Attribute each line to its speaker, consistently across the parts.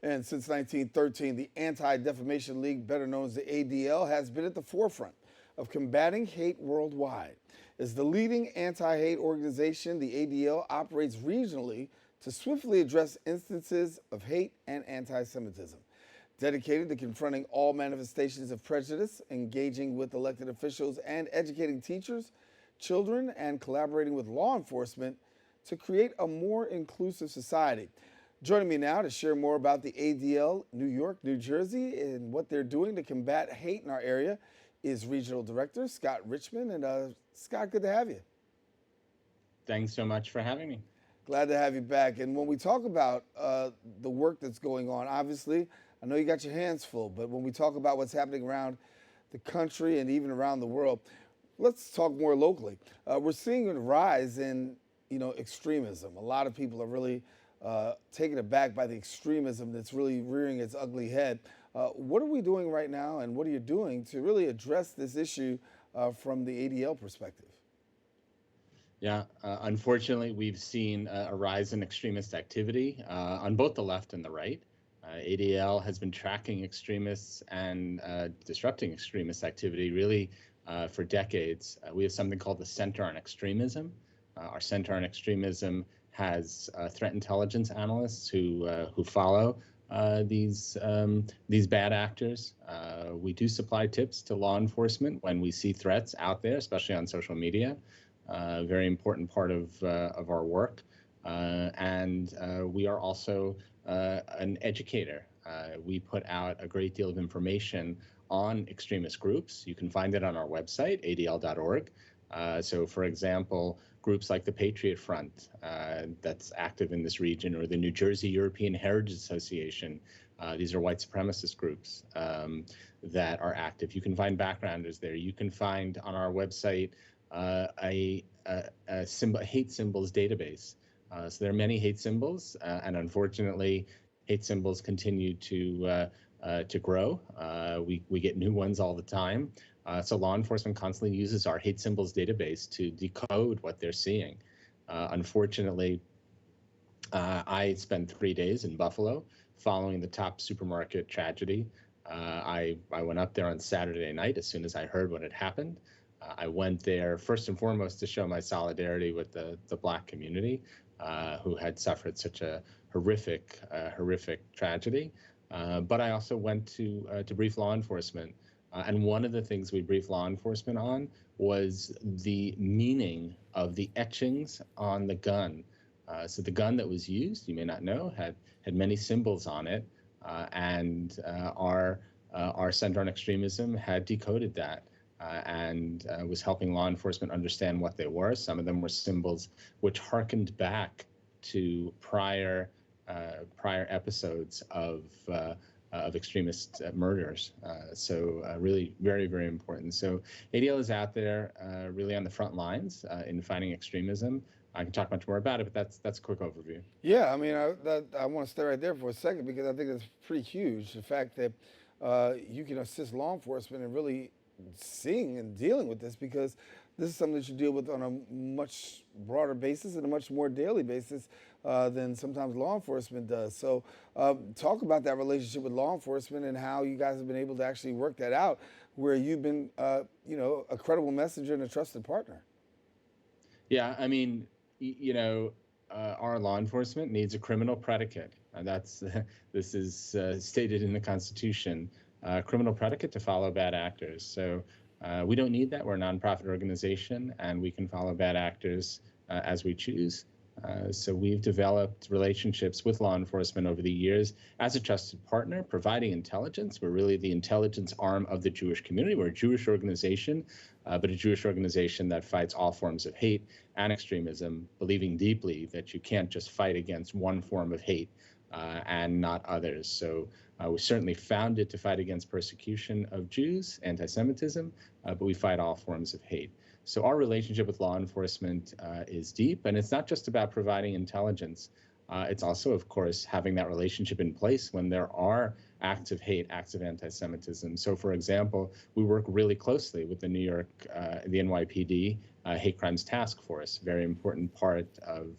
Speaker 1: And since 1913, the Anti-Defamation League, better known as the ADL, has been at the forefront of combating hate worldwide. As the leading anti-hate organization, the ADL operates regionally to swiftly address instances of hate and anti-Semitism. Dedicated to confronting all manifestations of prejudice, engaging with elected officials, and educating teachers, children, and collaborating with law enforcement to create a more inclusive society. Joining me now to share more about the ADL New York, New Jersey, and what they're doing to combat hate in our area is Regional Director Scott Richman. And Scott, good to have you.
Speaker 2: Thanks so much for having me.
Speaker 1: Glad to have you back. And when we talk about the work that's going on, obviously, I know you got your hands full, but when we talk about what's happening around the country and even around the world, let's talk more locally. We're seeing a rise in, extremism. A lot of people are really taken aback by the extremism that's really rearing its ugly head. What are we doing right now, and what are you doing to really address this issue from the ADL perspective?
Speaker 2: Yeah, unfortunately, we've seen a rise in extremist activity on both the left and the right. ADL has been tracking extremists and disrupting extremist activity really for decades. We have something called the Center on Extremism. Our Center on Extremism has threat intelligence analysts who follow these bad actors. We do supply tips to law enforcement when we see threats out there, especially on social media. Very important part of our work. And we are also an educator. We put out a great deal of information on extremist groups. You can find it on our website, adl.org. So, for example, groups like the Patriot Front that's active in this region, or the New Jersey European Heritage Association. These are white supremacist groups that are active. You can find backgrounders there. You can find on our website a hate symbols database. So there are many hate symbols, and unfortunately, hate symbols continue to grow. We get new ones all the time. So law enforcement constantly uses our hate symbols database to decode what they're seeing. Unfortunately, I spent 3 days in Buffalo following the Top supermarket tragedy. I went up there on Saturday night as soon as I heard what had happened. I went there first and foremost to show my solidarity with the Black community who had suffered such a horrific tragedy. But I also went to brief law enforcement. And one of the things we briefed law enforcement on was the meaning of the etchings on the gun. So the gun that was used, you may not know, had many symbols on it, and our Center on Extremism had decoded that and was helping law enforcement understand what they were. Some of them were symbols which harkened back to prior episodes of extremist murders. So really very, very important. So ADL is out there really on the front lines in fighting extremism. I can talk much more about it, but that's a quick overview.
Speaker 1: Yeah, I mean, I want to stay right there for a second because I think it's pretty huge, the fact that you can assist law enforcement in really seeing and dealing with this, because this is something that you deal with on a much broader basis and a much more daily basis than sometimes law enforcement does. So talk about that relationship with law enforcement and how you guys have been able to actually work that out, where you've been, a credible messenger and a trusted partner.
Speaker 2: Yeah, I mean, our law enforcement needs a criminal predicate. And this is stated in the Constitution, criminal predicate to follow bad actors. So we don't need that. We're a nonprofit organization, and we can follow bad actors as we choose. So we've developed relationships with law enforcement over the years as a trusted partner, providing intelligence. We're really the intelligence arm of the Jewish community. We're a Jewish organization, but a Jewish organization that fights all forms of hate and extremism, believing deeply that you can't just fight against one form of hate and not others. So we certainly founded to fight against persecution of Jews, anti-Semitism, but we fight all forms of hate. So our relationship with law enforcement is deep, and it's not just about providing intelligence. It's also, of course, having that relationship in place when there are acts of hate, acts of anti-Semitism. So, for example, we work really closely with the New York, the NYPD Hate Crimes Task Force, very important part of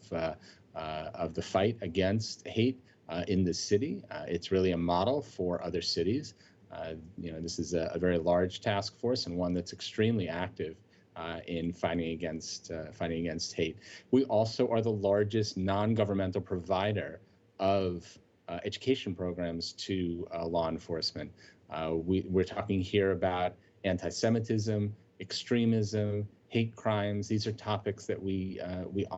Speaker 2: the fight against hate. in this city. It's really a model for other cities. This is a very large task force and one that's extremely active in fighting against hate. We also are the largest non-governmental provider of education programs to law enforcement. We're talking here about anti-Semitism, extremism, hate crimes. These are topics that we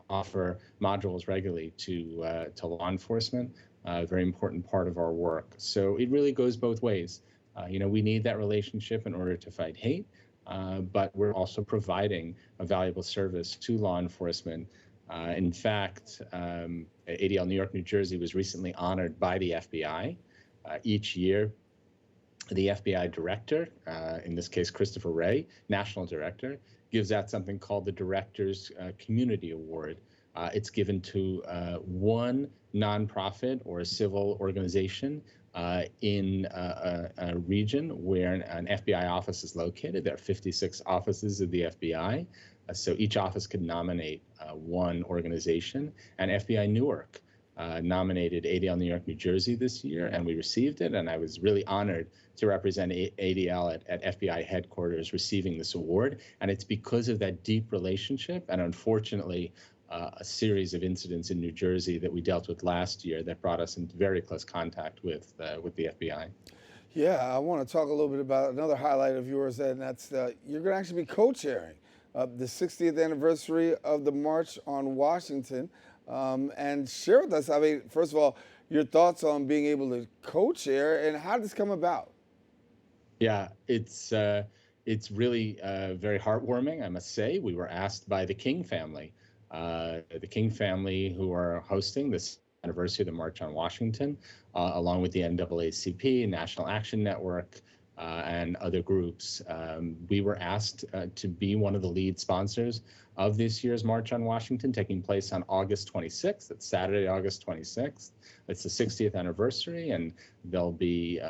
Speaker 2: offer modules regularly to law enforcement. A very important part of our work. So it really goes both ways. We need that relationship in order to fight hate, but we're also providing a valuable service to law enforcement. In fact, ADL New York, New Jersey was recently honored by the FBI. Each year, the FBI director, in this case, Christopher Wray, national director, gives out something called the Director's Community Award. It's given to one nonprofit or a civil organization in a region where an FBI office is located. There are 56 offices of the FBI. So each office could nominate one organization. And FBI Newark nominated ADL New York, New Jersey this year, and we received it. And I was really honored to represent ADL at FBI headquarters receiving this award. And it's because of that deep relationship and, unfortunately, a series of incidents in New Jersey that we dealt with last year that brought us into very close contact with the FBI.
Speaker 1: Yeah, I want to talk a little bit about another highlight of yours, and that's you're going to actually be co-chairing the 60th anniversary of the March on Washington. And share with us, I mean, first of all, your thoughts on being able to co-chair and how did this come about?
Speaker 2: Yeah, it's really very heartwarming, I must say. We were asked by the King family. The King family, who are hosting this anniversary of the March on Washington, along with the NAACP, National Action Network, and other groups. We were asked to be one of the lead sponsors of this year's March on Washington, taking place on August 26th. It's Saturday, August 26th. It's the 60th anniversary, and there'll be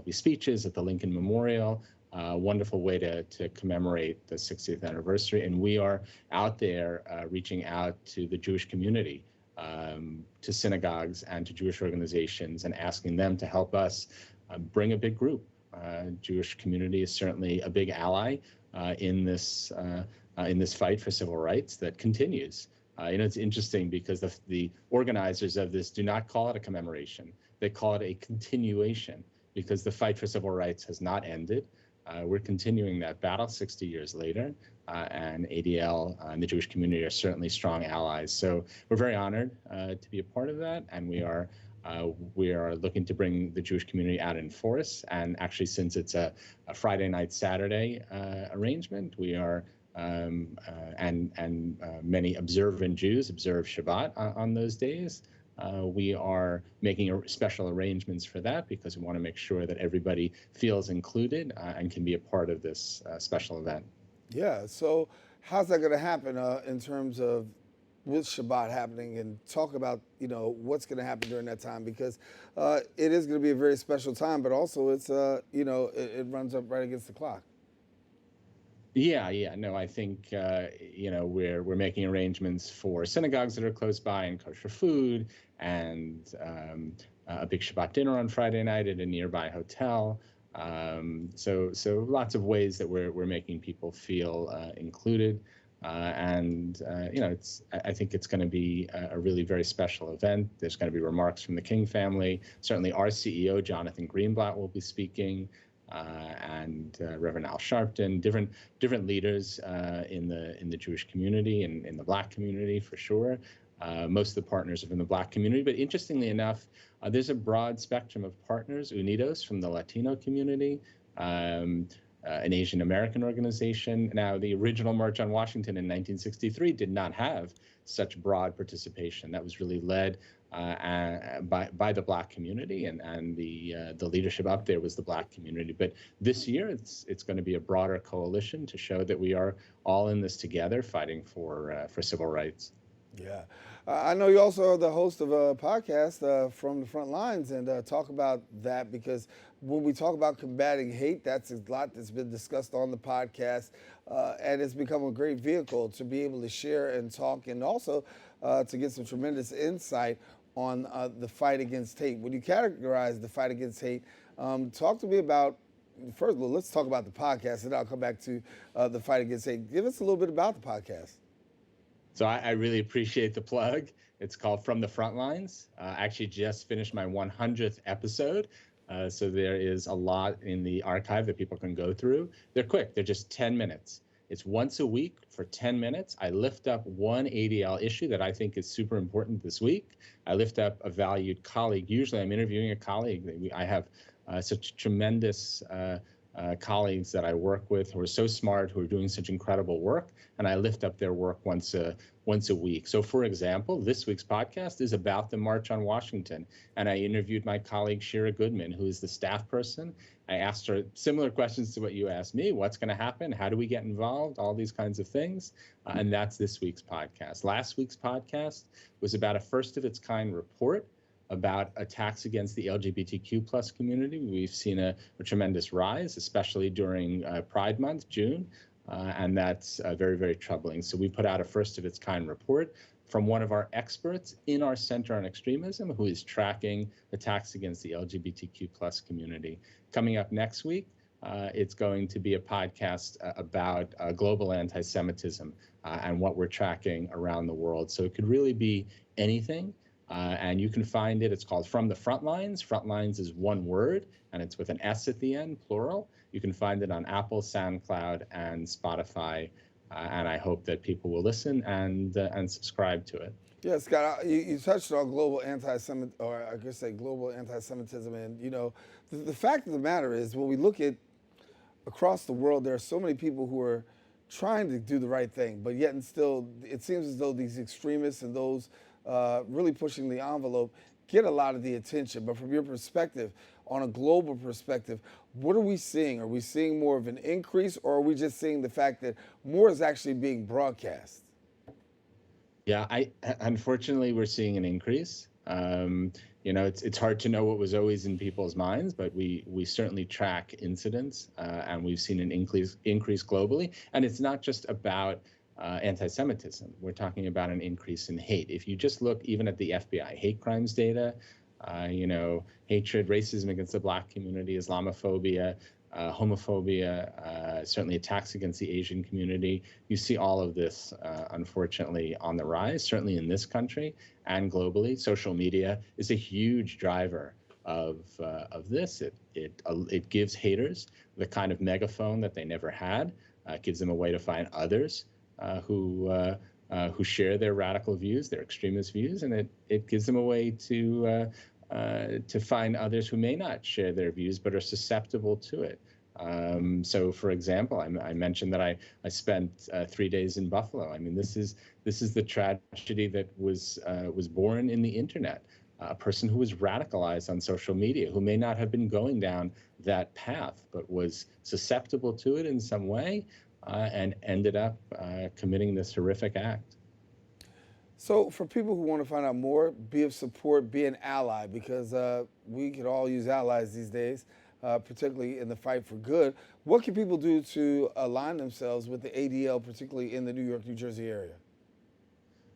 Speaker 2: speeches at the Lincoln Memorial. Wonderful way to commemorate the 60th anniversary. And we are out there reaching out to the Jewish community, to synagogues and to Jewish organizations, and asking them to help us bring a big group. Jewish community is certainly a big ally in this fight for civil rights that continues. It's interesting because the organizers of this do not call it a commemoration. They call it a continuation because the fight for civil rights has not ended. We're continuing that battle 60 years later, and ADL and the Jewish community are certainly strong allies. So we're very honored to be a part of that, and we are looking to bring the Jewish community out in force. And actually, since it's a Friday night, Saturday arrangement, we are many observant Jews observe Shabbat on those days. We are making special arrangements for that because we want to make sure that everybody feels included and can be a part of this special event.
Speaker 1: Yeah, so how's that going to happen in terms of with Shabbat happening, and talk about what's going to happen during that time, because it is going to be a very special time, but also it's it runs up right against the clock.
Speaker 2: Yeah. No, I think we're making arrangements for synagogues that are close by and kosher food, and a big Shabbat dinner on Friday night at a nearby hotel. So lots of ways that we're making people feel included. I think it's going to be a really very special event. There's going to be remarks from the King family. Certainly, our CEO, Jonathan Greenblatt, will be speaking, and Reverend Al Sharpton, different leaders in the Jewish community and in the Black community for sure. Most of the partners are from the Black community, but interestingly enough, there's a broad spectrum of partners. Unidos from the Latino community. An Asian American organization. Now, the original March on Washington in 1963 did not have such broad participation. That was really led by the Black community, and the leadership up there was the Black community. But this year, it's going to be a broader coalition to show that we are all in this together, fighting for civil rights.
Speaker 1: Yeah. I know you also are the host of a podcast from the front lines, and talk about that, because when we talk about combating hate, that's a lot that's been discussed on the podcast, and it's become a great vehicle to be able to share and talk, and also to get some tremendous insight on the fight against hate. When you categorize the fight against hate, talk to me about, first of all, let's talk about the podcast, and I'll come back to the fight against hate. Give us a little bit about the podcast.
Speaker 2: So I really appreciate the plug. It's called From the Front Lines. I actually just finished my 100th episode. So there is a lot in the archive that people can go through. They're quick. They're just 10 minutes. It's once a week for 10 minutes. I lift up one ADL issue that I think is super important this week. I lift up a valued colleague. Usually I'm interviewing a colleague. I have such tremendous colleagues that I work with who are so smart, who are doing such incredible work, and I lift up their work once a week. So, for example, this week's podcast is about the March on Washington, and I interviewed my colleague Shira Goodman, who is the staff person. I asked her similar questions to what you asked me: what's going to happen? How do we get involved? All these kinds of things, and that's this week's podcast. Last week's podcast was about a first-of-its-kind report about attacks against the LGBTQ plus community. We've seen a tremendous rise, especially during Pride Month, June, and that's very, very troubling. So we put out a first-of-its-kind report from one of our experts in our Center on Extremism who is tracking attacks against the LGBTQ plus community. Coming up next week, it's going to be a podcast about global anti-Semitism and what we're tracking around the world. So it could really be anything. And you can find it. It's called From the Front Lines. Front Lines is one word, and it's with an S at the end, plural. You can find it on Apple, SoundCloud, and Spotify. And I hope that people will listen and subscribe to it.
Speaker 1: Yeah, Scott, you touched on global anti-Semitism, or I could say global anti-Semitism, and the fact of the matter is, when we look at across the world, there are so many people who are trying to do the right thing, but yet and still, it seems as though these extremists and those really pushing the envelope get a lot of the attention. But from your perspective, on a global perspective, what are we seeing? Are we seeing more of an increase, or are we just seeing the fact that more is actually being broadcast?
Speaker 2: Yeah, unfortunately, we're seeing an increase. It's hard to know what was always in people's minds, but we certainly track incidents, and we've seen an increase globally. And it's not just about anti-Semitism. We're talking about an increase in hate. If you just look even at the FBI hate crimes data, hatred, racism against the Black community, Islamophobia, homophobia, certainly attacks against the Asian community, you see all of this, unfortunately, on the rise, certainly in this country and globally. Social media is a huge driver of this. It gives haters the kind of megaphone that they never had. It gives them a way to find others who share their radical views, their extremist views, and it gives them a way to find others who may not share their views but are susceptible to it. So, for example, I mentioned that I spent 3 days in Buffalo. I mean, this is the tragedy that was born in the internet. A person who was radicalized on social media, who may not have been going down that path, but was susceptible to it in some way, and ended up committing this horrific act.
Speaker 1: So for people who want to find out more, be of support, be an ally, because we could all use allies these days, particularly in the fight for good. What can people do to align themselves with the ADL, particularly in the New York, New Jersey area?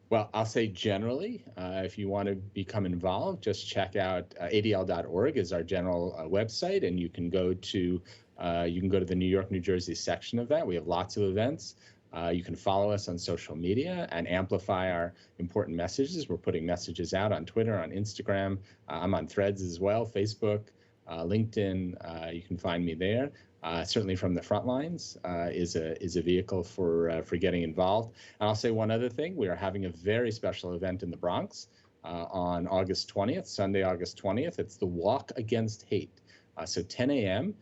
Speaker 2: Well, I'll say generally, if you want to become involved, just check out adl.org is our general website, and you can go to the New York, New Jersey section of that. We have lots of events. You can follow us on social media and amplify our important messages. We're putting messages out on Twitter, on Instagram. I'm on Threads as well, Facebook, LinkedIn. You can find me there. Certainly From the Front Lines is a vehicle for getting involved. And I'll say one other thing. We are having a very special event in the Bronx on August 20th, Sunday, August 20th. It's the Walk Against Hate. So 10 a.m.,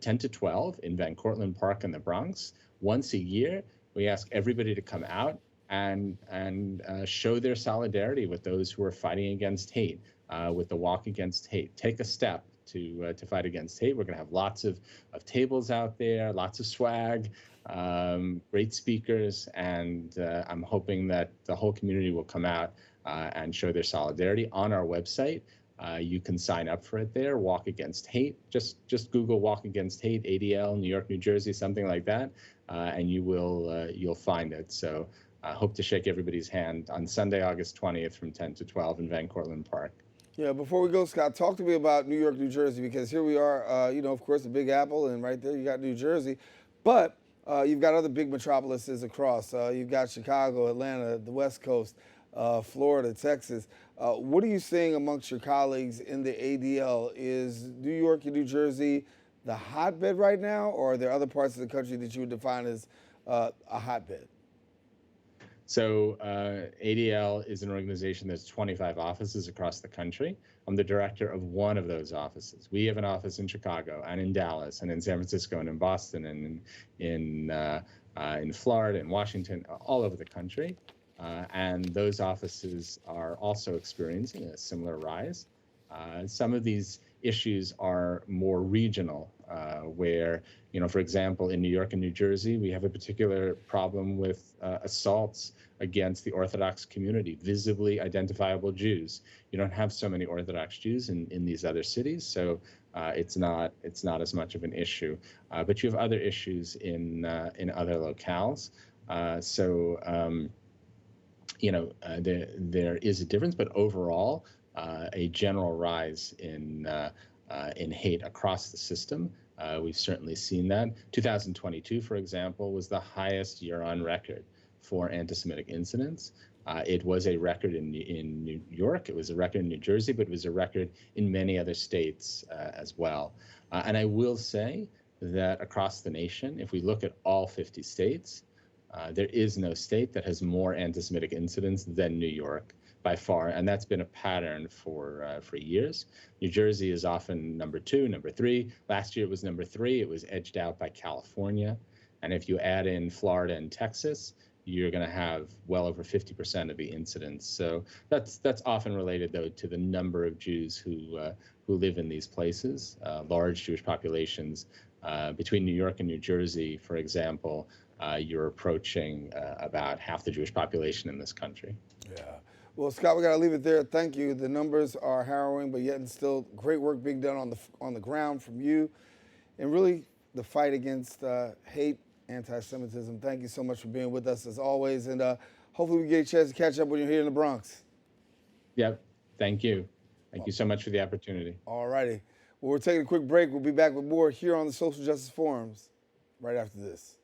Speaker 2: 10 to 12 in Van Cortlandt Park in the Bronx. Once a year, we ask everybody to come out and show their solidarity with those who are fighting against hate, with the Walk Against Hate. Take a step to fight against hate. We're going to have lots of tables out there, lots of swag, great speakers, and I'm hoping that the whole community will come out and show their solidarity. On our website, you can sign up for it there, Walk Against Hate. Just Google Walk Against Hate, ADL, New York, New Jersey, something like that, and you'll find it. So Hope to shake everybody's hand on Sunday, August 20th from 10 to 12 in Van Cortlandt Park.
Speaker 1: Yeah, before we go, Scott, talk to me about New York, New Jersey, because here we are, of course, the Big Apple, and right there you got New Jersey. But you've got other big metropolises across. You've got Chicago, Atlanta, the West Coast, Florida, Texas. What are you seeing amongst your colleagues in the ADL? Is New York and New Jersey the hotbed right now, or are there other parts of the country that you would define as a hotbed?
Speaker 2: So ADL is an organization that's 25 offices across the country. I'm the director of one of those offices. We have an office in Chicago and in Dallas and in San Francisco and in Boston and in Florida and Washington, all over the country. And those offices are also experiencing a similar rise. Some of these issues are more regional, where, for example, in New York and New Jersey, we have a particular problem with assaults against the Orthodox community, visibly identifiable Jews. You don't have so many Orthodox Jews in these other cities, so it's not as much of an issue. But you have other issues in other locales. There is a difference, but overall, a general rise in hate across the system. We've certainly seen that. 2022, for example, was the highest year on record for anti-Semitic incidents. It was a record in New York, it was a record in New Jersey, but it was a record in many other states as well. And I will say that across the nation, if we look at all 50 states, there is no state that has more anti-Semitic incidents than New York by far, and that's been a pattern for years. New Jersey is often number 2, number 3. Last year it was number 3. It was edged out by California, and if you add in Florida and Texas, you're going to have well over 50% of the incidents. So that's often related, though, to the number of Jews who live in these places, large Jewish populations. Between New York and New Jersey, for example, you're approaching about half the Jewish population in this country.
Speaker 1: Yeah. Well, Scott, we got to leave it there. Thank you. The numbers are harrowing, but yet and still great work being done on the ground from you, and really the fight against hate, anti-Semitism. Thank you so much for being with us as always, and hopefully we get a chance to catch up when you're here in the Bronx.
Speaker 2: Yep. Thank you. Thank you so much for the opportunity.
Speaker 1: All righty. Well, we're taking a quick break. We'll be back with more here on the Social Justice Forums right after this.